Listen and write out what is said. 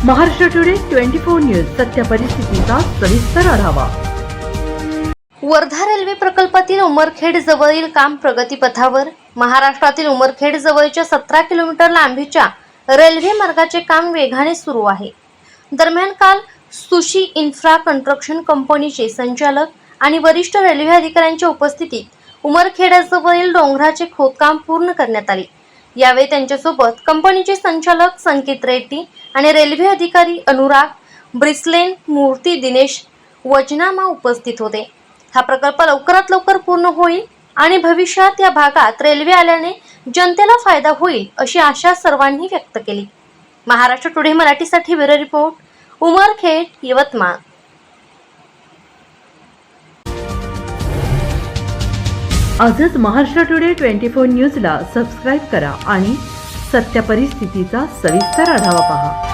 Maharashtra today 24 news सत्य परिस्थितीचा सविस्तर आढावा। वर्धा रेल्वे प्रकल्पातील उमरखेड जवळील काम प्रगतीपथावर। महाराष्ट्रातील उमरखेड जवळच्या 17 किलोमीटर लांबीच्या रेल्वे मार्गाचे काम वेगाने सुरू आहे। दरम्यान काल सुशी इन्फ्रा कंस्ट्रक्शन कंपनीचे संचालक आणि वरिष्ठ रेल्वे अधिकाऱ्यांच्या उपस्थितीत उमरखेडाजवळील डोंगराचे खोदकाम पूर्ण करण्यात आले। यावेळी त्यांच्यासोबत कंपनीचे संचालक संकेत रेड्डी आणि रेल्वे अधिकारी अनुराग ब्रिसलेन, मूर्ती दिनेश वजनामा उपस्थित होते। हा प्रकल्प लवकरात लवकर पूर्ण होईल आणि भविष्यात या भागात रेल्वे आल्याने जनतेला फायदा होईल अशी आशा सर्वांनी व्यक्त केली। महाराष्ट्र टुडे मराठीसाठी ब्युरो रिपोर्ट, उमरखेड, यवतमाळ। आजच महाराष्ट्र टुडे 24 न्यूजला सबस्क्राइब करा आणि सत्य परिस्थितीचा सविस्तर आढावा पहा।